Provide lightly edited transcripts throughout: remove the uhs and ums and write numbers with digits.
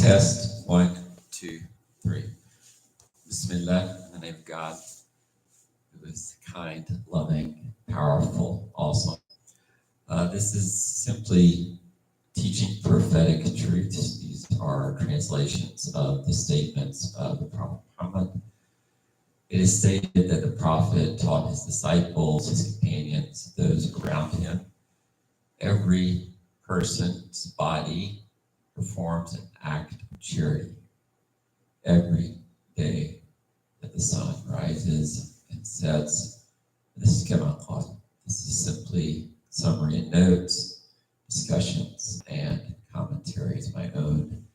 Test, 1, 2, 3. Bismillah, in the name of God, who is kind, loving, powerful, awesome. This is simply teaching prophetic truths. These are translations of the statements of the Prophet Muhammad. It is stated that the Prophet taught his disciples, his companions, those around him. Every person's body performs an act of charity every day that the sun rises and sets. This is Kemaqat. This is simply summary and notes, discussions, and commentaries, my own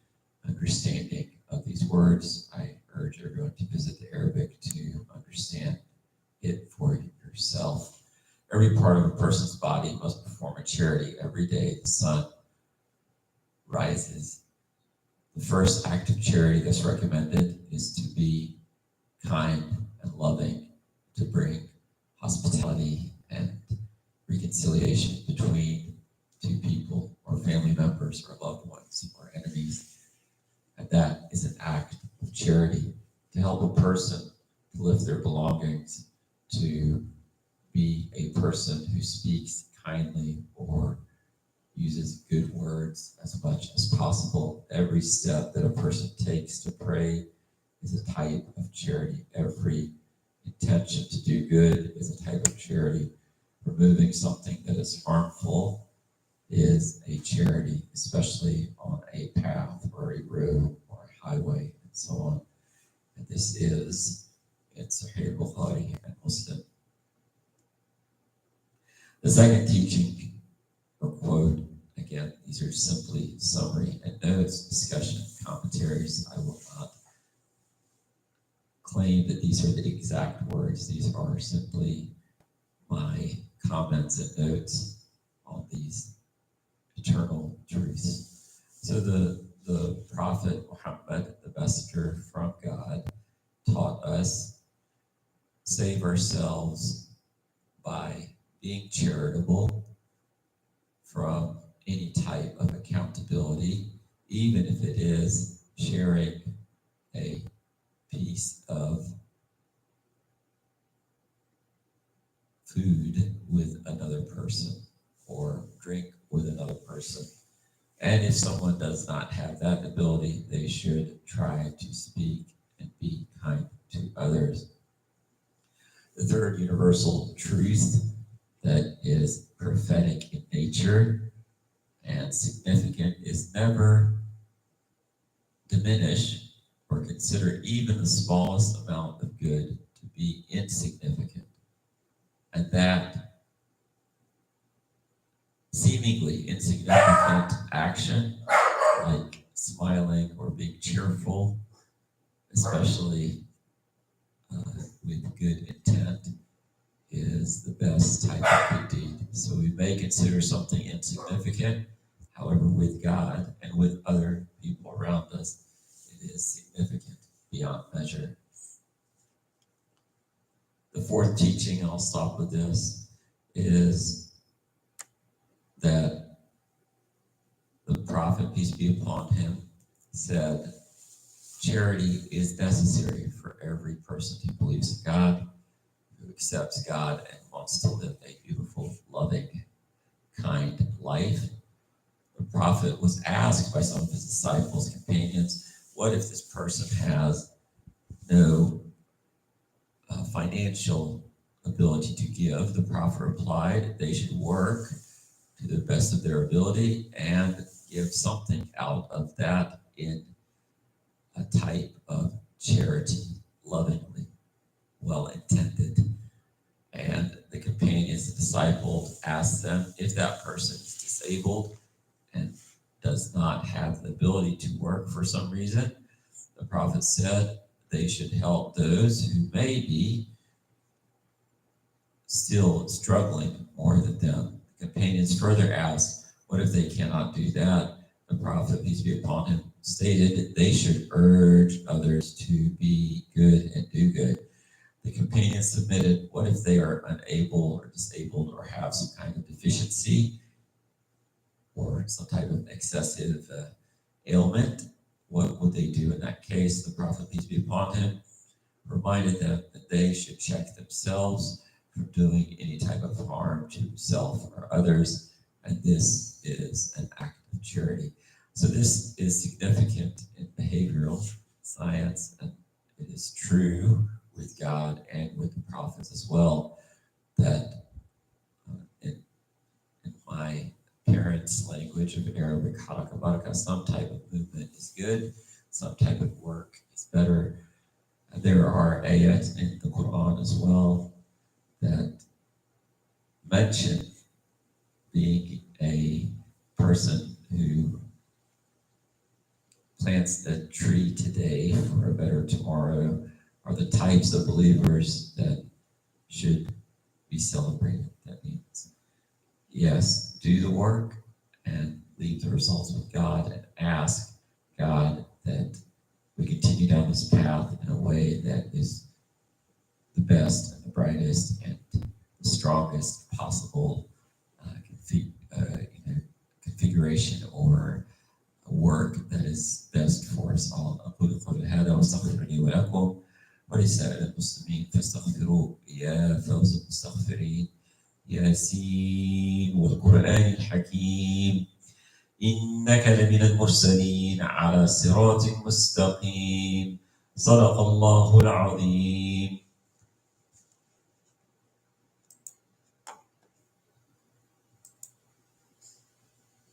understanding of these words. I urge everyone to visit the Arabic to understand it for yourself. Every part of a person's body must perform a charity every day the sun rises. The first act of charity that's recommended is to be kind and loving, to bring hospitality and reconciliation between two people or family members or loved ones or enemies. And that is an act of charity, to help a person to lift their belongings, to be a person who speaks kindly or uses good words as much as possible. Every step that a person takes to pray is a type of charity. Every intention to do good is a type of charity. Removing something that is harmful is a charity, especially on a path or a road or a highway and so on. And this is in Sahih Bukhari and Muslim. The second teaching or quote, again, these are simply summary and notes, discussion, commentaries. I will not claim that these are the exact words. These are simply my comments and notes on these eternal truths. So the Prophet Muhammad, the messenger from God, taught us save ourselves by being charitable from any type of accountability, even if it is sharing a piece of food with another person or drink with another person. And if someone does not have that ability, they should try to speak and be kind to others. The third universal truth that is prophetic in nature and significant is never diminish or consider even the smallest amount of good to be insignificant. And that seemingly insignificant action, like smiling or being cheerful, especially with good intent, is the best type of good deed. So we may consider something insignificant, however, with God and with other people around us, it is significant beyond measure. The fourth teaching, and I'll stop with this, is that the Prophet, peace be upon him, said, charity is necessary for every person who believes in God, who accepts God and wants to live a beautiful, loving, kind life. The Prophet was asked by some of his disciples, companions, what if this person has no financial ability to give? The Prophet replied, they should work to the best of their ability and give something out of that in a type of charity, lovingly, well-intended. And the companions, the disciples, asked them if that person is disabled and does not have the ability to work for some reason. The Prophet said they should help those who may be still struggling more than them. The companions further asked, what if they cannot do that? The Prophet, peace be upon him, stated that they should urge others to be good and do good. The companions submitted, what if they are unable or disabled or have some kind of deficiency or some type of excessive ailment? what would they do in that case? The prophet, peace be upon him, reminded them that they should check themselves from doing any type of harm to himself or others, and this is an act of charity. So this is significant in behavioral science, and it is true with God and with the prophets as well, that in my parents' language of Arabic, haraka baraka, some type of movement is good, some type of work is better. There are ayats in the Quran as well that mention being a person who plants a tree today for a better tomorrow are the types of believers that should be celebrated. That means, yes, do the work and leave the results with God and ask God that we continue down this path in a way that is the best and the brightest and the strongest possible configuration or work that is best for us all. أقول قولي هذا واستغفر لي ولكم ولسائر المسلمين فاستغفروه يا فوز المستغفرين. ياسين والقرآن الحكيم إنك لمن المرسلين على صراط مستقيم. صدق الله العظيم.